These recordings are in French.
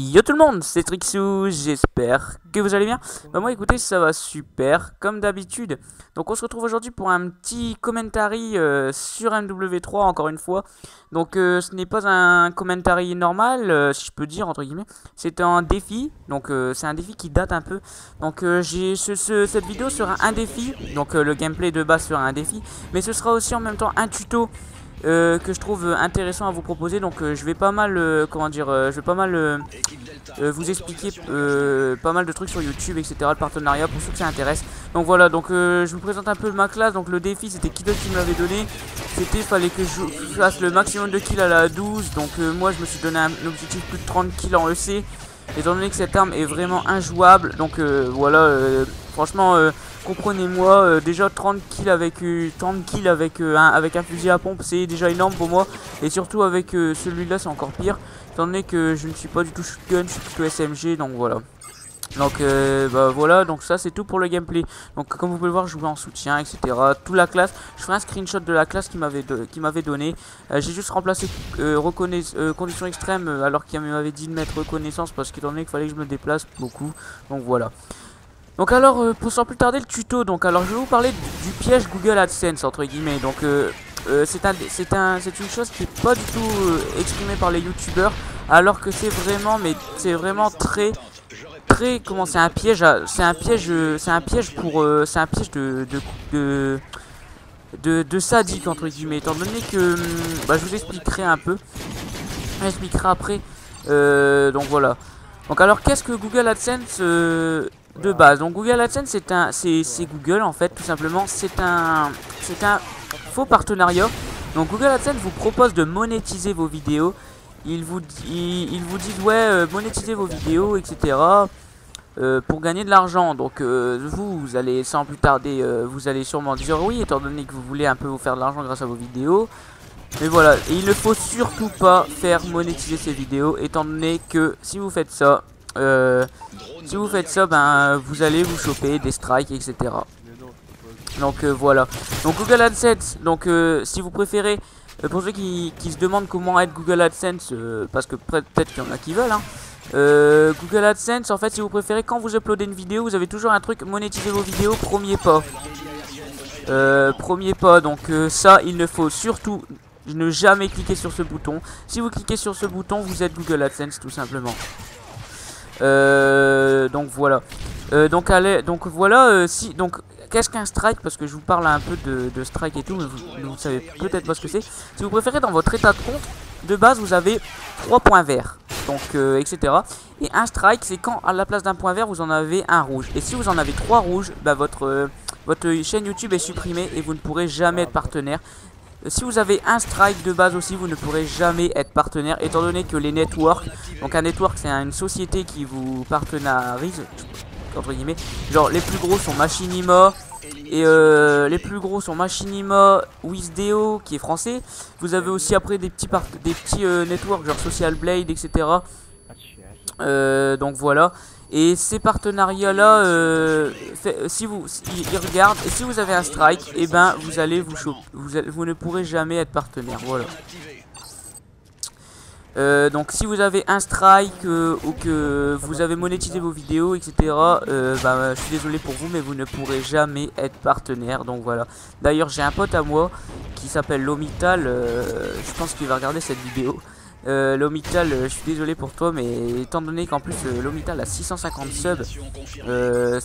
Yo tout le monde, c'est Trixou, j'espère que vous allez bien. Bah moi écoutez, ça va super, comme d'habitude. Donc on se retrouve aujourd'hui pour un petit commentary sur MW3 encore une fois. Donc ce n'est pas un commentary normal, si je peux dire entre guillemets. C'est un défi, donc c'est un défi qui date un peu. Donc cette vidéo sera un défi, donc le gameplay de base sera un défi. Mais ce sera aussi en même temps un tuto. Que je trouve intéressant à vous proposer, donc je vais pas mal je vais pas mal vous expliquer pas mal de trucs sur YouTube, etc. Le partenariat pour ceux que ça intéresse. Donc voilà, donc je vous présente un peu ma classe. Donc le défi, c'était Kidot qui me l'avait donné. C'était fallait que je fasse le maximum de kills à la 12. Donc moi je me suis donné un objectif plus de 30 kills en EC, étant donné que cette arme est vraiment injouable. Donc voilà, franchement comprenez-moi, déjà 30 kills avec un fusil à pompe, c'est déjà énorme pour moi. Et surtout avec celui-là, c'est encore pire, étant donné que je ne suis pas du tout shotgun, je suis plutôt SMG, donc voilà. Donc bah voilà, donc ça c'est tout pour le gameplay. Donc comme vous pouvez le voir, je joue en soutien, etc. Toute la classe, je ferai un screenshot de la classe qui m'avait donné. J'ai juste remplacé conditions extrêmes alors qu'il m'avait dit de mettre reconnaissance, parce qu'étant donné qu'il fallait que je me déplace beaucoup. Donc voilà. Donc alors, sans plus tarder, le tuto. Donc alors, je vais vous parler du piège Google AdSense entre guillemets. Donc c'est une chose qui est pas du tout exprimée par les youtubeurs, alors que c'est vraiment, mais c'est vraiment très comment, c'est un piège, c'est un piège de sadique entre guillemets. Étant donné que, bah, je vous expliquerai un peu, j'expliquerai après. Donc voilà. Donc alors, qu'est-ce que Google AdSense de base? Donc Google AdSense c'est Google en fait, tout simplement. C'est un faux partenariat. Donc Google AdSense vous propose de monétiser vos vidéos. Ils vous disent ouais, monétiser vos vidéos, etc. Pour gagner de l'argent. Donc vous allez sans plus tarder, vous allez sûrement dire oui, étant donné que vous voulez un peu vous faire de l'argent grâce à vos vidéos. Mais voilà, et il ne faut surtout pas faire monétiser ces vidéos, étant donné que si vous faites ça, ben vous allez vous choper des strikes, etc. Donc voilà. Donc Google AdSense, donc si vous préférez, pour ceux qui se demandent comment être Google AdSense, parce que peut-être qu'il y en a qui veulent, hein. Google AdSense, en fait, si vous préférez, quand vous uploadez une vidéo, vous avez toujours un truc monétiser vos vidéos, premier pas. Premier pas, donc ça, il ne faut surtout ne jamais cliquer sur ce bouton. Si vous cliquez sur ce bouton, vous êtes Google AdSense tout simplement. Donc voilà. Donc voilà. Donc qu'est-ce qu'un strike? Parce que je vous parle un peu de strike et tout, mais vous ne savez peut-être pas ce que c'est. Si vous préférez, dans votre état de compte, de base, vous avez 3 points verts. Donc etc. Et un strike, c'est quand à la place d'un point vert, vous en avez un rouge. Et si vous en avez 3 rouges, bah, votre chaîne YouTube est supprimée et vous ne pourrez jamais être partenaire. Si vous avez un strike de base aussi, vous ne pourrez jamais être partenaire, étant donné que les networks, donc un network c'est une société qui vous partenarise, entre guillemets, genre les plus gros sont Machinima, et Wisdeo qui est français. Vous avez aussi après des petits networks genre Social Blade, etc. Donc voilà. Et ces partenariats là, ils regardent, et si vous avez un strike, et ben vous allez vous choper, vous ne pourrez jamais être partenaire. Voilà. Donc si vous avez un strike ou que vous avez monétisé vos vidéos, etc. Bah, je suis désolé pour vous, mais vous ne pourrez jamais être partenaire. Donc voilà. D'ailleurs j'ai un pote à moi qui s'appelle Lomital. Je pense qu'il va regarder cette vidéo. Lomital, je suis désolé pour toi, mais étant donné qu'en plus Lomital a 650 subs et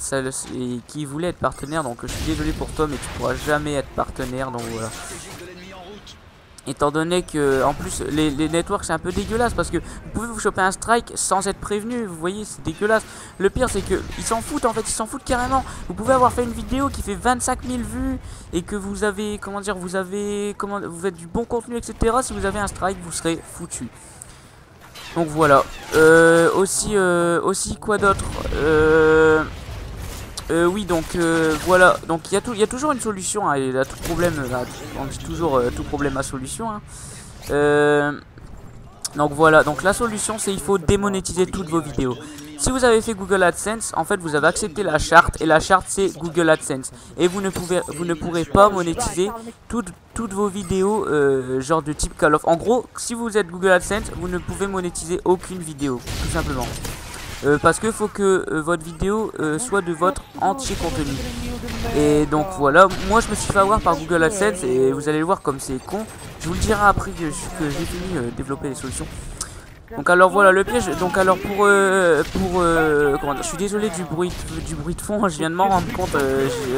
qui voulait être partenaire, donc je suis désolé pour toi, mais tu pourras jamais être partenaire. Donc voilà. Étant donné que en plus les networks c'est un peu dégueulasse, parce que vous pouvez vous choper un strike sans être prévenu, vous voyez, c'est dégueulasse. Le pire c'est que ils s'en foutent, en fait, ils s'en foutent carrément. Vous pouvez avoir fait une vidéo qui fait 25 000 vues et que vous avez, comment dire, vous faites du bon contenu, etc. Si vous avez un strike, vous serez foutu. Donc voilà. Aussi quoi d'autre? Oui, donc voilà, donc il y a toujours une solution, hein, et à tout problème, on dit toujours tout problème à solution, hein. Donc voilà, donc la solution c'est il faut démonétiser toutes vos vidéos. Si vous avez fait Google AdSense, en fait vous avez accepté la charte, et la charte c'est Google AdSense, et vous ne pourrez pas monétiser toutes vos vidéos genre de type Call of. En gros, si vous êtes Google AdSense, vous ne pouvez monétiser aucune vidéo, tout simplement. Parce que faut que votre vidéo soit de votre entier contenu. Et donc voilà, moi je me suis fait avoir par Google AdSense, et vous allez le voir comme c'est con. Je vous le dirai après que j'ai fini de développer les solutions. Donc alors voilà le piège. Donc alors comment dire, je suis désolé du bruit de fond, je viens de m'en rendre compte,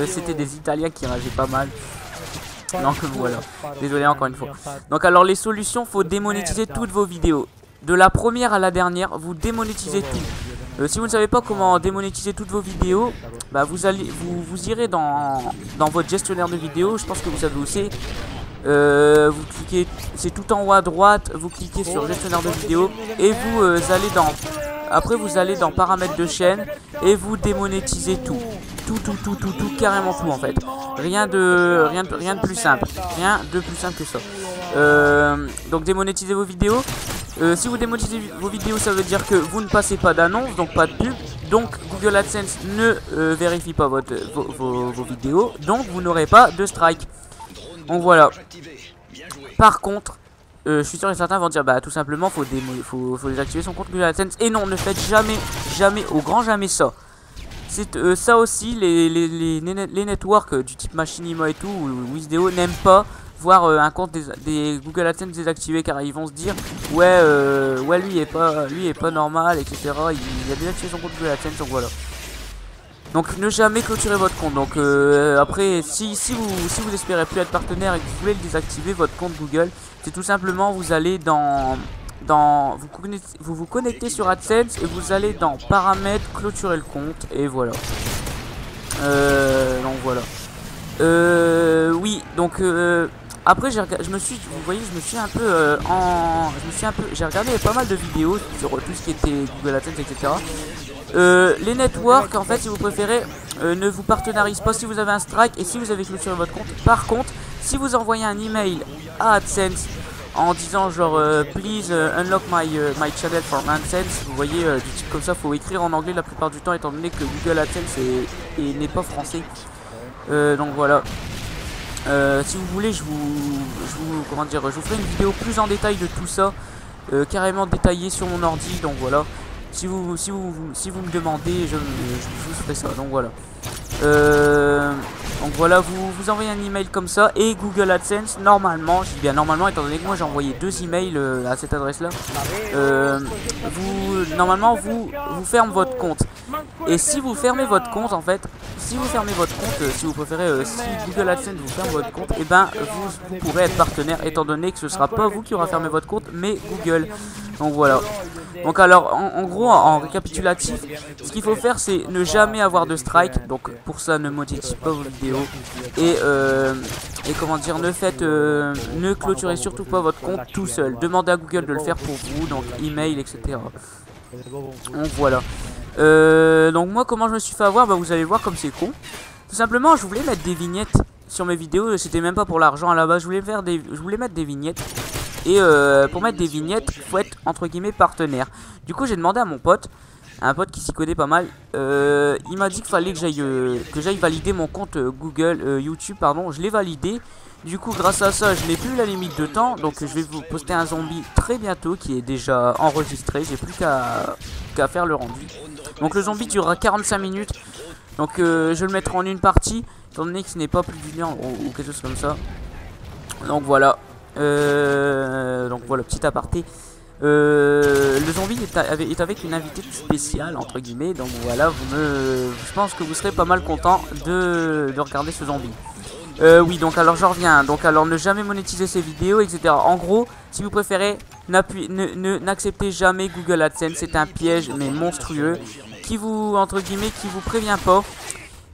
c'était des Italiens qui rageaient pas mal. Donc voilà, désolé encore une fois. Donc alors les solutions, faut démonétiser toutes vos vidéos. De la première à la dernière, vous démonétisez tout. Si vous ne savez pas comment démonétiser toutes vos vidéos, bah vous irez dans votre gestionnaire de vidéos, je pense que vous savez où c'est. Vous cliquez, c'est tout en haut à droite, vous cliquez sur gestionnaire de vidéos et vous allez dans, après vous allez dans paramètres de chaîne et vous démonétisez tout, carrément tout en fait. Rien de plus simple, rien de plus simple que ça. Donc démonétisez vos vidéos. Si vous démonétisez vos vidéos, ça veut dire que vous ne passez pas d'annonce, donc pas de pub. Donc Google AdSense ne vérifie pas vos vidéos, donc vous n'aurez pas de strike. Donc voilà. Par contre, je suis sûr que certains vont dire bah tout simplement faut désactiver son compte Google AdSense. Et non, ne faites jamais, au grand jamais ça. C'est ça aussi, les networks du type Machinima et tout, ou Wisdeo n'aiment pas voir un compte des Google AdSense désactivé, car ils vont se dire ouais lui est pas normal, etc. Il a désactivé son compte Google AdSense, donc voilà. Donc ne jamais clôturer votre compte. Donc après si vous espérez plus être partenaire et que vous voulez le désactiver votre compte Google, c'est tout simplement vous allez vous vous connectez sur AdSense et vous allez dans paramètres, clôturer le compte, et voilà. Donc voilà. Oui, donc après je me suis un peu j'ai regardé pas mal de vidéos sur tout ce qui était Google AdSense, etc. Les networks, en fait, si vous préférez, ne vous partenarisent pas si vous avez un strike et si vous avez clôturé votre compte. Par contre, si vous envoyez un email à AdSense en disant genre please unlock my channel for AdSense, vous voyez du type comme ça, faut écrire en anglais la plupart du temps étant donné que Google AdSense n'est pas français. Donc voilà. Si vous voulez, je vous ferai une vidéo plus en détail de tout ça, carrément détaillée sur mon ordi. Donc voilà. Si vous me demandez, je vous ferai ça. Donc voilà. Donc voilà, vous envoyez un email comme ça, et Google AdSense, normalement, je dis bien normalement étant donné que moi j'ai envoyé 2 emails à cette adresse là, normalement vous ferme votre compte. Et si vous fermez votre compte, en fait, si vous préférez, si Google AdSense vous ferme votre compte, et ben vous pourrez être partenaire étant donné que ce sera pas vous qui aura fermé votre compte mais Google. Donc voilà. Donc alors en gros, en récapitulatif, ce qu'il faut faire c'est ne jamais avoir de strike. Donc pour ça ne monétisez pas vos vidéos, et comment dire, ne clôturez surtout pas votre compte tout seul. Demandez à Google de le faire pour vous, donc email, etc. Donc voilà. Donc moi comment je me suis fait avoir, bah vous allez voir comme c'est con. Tout simplement je voulais mettre des vignettes sur mes vidéos, c'était même pas pour l'argent à la base, je voulais mettre des vignettes. Et pour mettre des vignettes, faut être entre guillemets partenaire. Du coup j'ai demandé à mon pote, un pote qui s'y connaît pas mal, il m'a dit qu'il fallait que j'aille valider mon compte Google, YouTube pardon, je l'ai validé. Du coup grâce à ça je n'ai plus la limite de temps, donc je vais vous poster un zombie très bientôt qui est déjà enregistré, j'ai plus qu'à faire le rendu. Donc le zombie durera 45 minutes, donc je le mettrai en une partie, étant donné que ce n'est pas plus d'une heure ou quelque chose comme ça. Donc voilà, petit aparté. Le zombie est avec une invitée spéciale entre guillemets, donc voilà, je pense que vous serez pas mal content de regarder ce zombie. Oui, donc alors j'en reviens. Donc alors ne jamais monétiser ces vidéos, etc. En gros, si vous préférez, n'acceptez jamais Google AdSense. C'est un piège mais monstrueux qui vous, entre guillemets, qui vous prévient pas.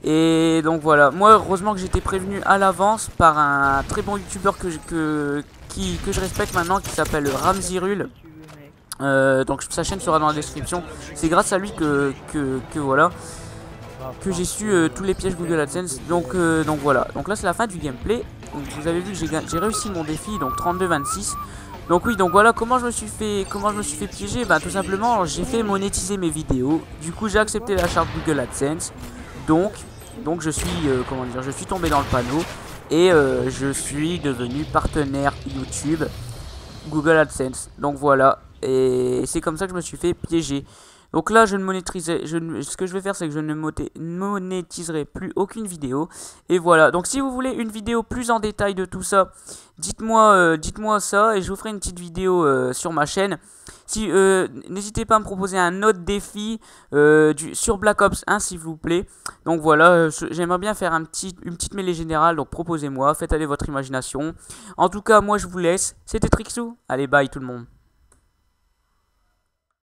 Et donc voilà, moi heureusement que j'étais prévenu à l'avance par un très bon youtubeur que je respecte maintenant, qui s'appelle Ramzirul. Donc sa chaîne sera dans la description. C'est grâce à lui que voilà, que j'ai su tous les pièges Google AdSense. Donc voilà, donc là c'est la fin du gameplay. Donc vous avez vu que j'ai réussi mon défi, donc 32-26. Donc oui, donc voilà comment je me suis fait piéger. Bah tout simplement, j'ai fait monétiser mes vidéos. Du coup, j'ai accepté la charte Google AdSense. Donc je suis comment dire, je suis tombé dans le panneau et je suis devenu partenaire YouTube Google AdSense. Donc voilà, et c'est comme ça que je me suis fait piéger. Donc là, je ne monétiserai, ce que je vais faire, c'est que je ne monétiserai plus aucune vidéo. Et voilà. Donc si vous voulez une vidéo plus en détail de tout ça, dites-moi ça et je vous ferai une petite vidéo sur ma chaîne. Si, n'hésitez pas à me proposer un autre défi sur Black Ops 1, s'il vous plaît. Donc voilà, j'aimerais bien faire une petite mêlée générale. Donc proposez-moi, faites aller votre imagination. En tout cas, moi je vous laisse. C'était Trixou. Allez, bye tout le monde.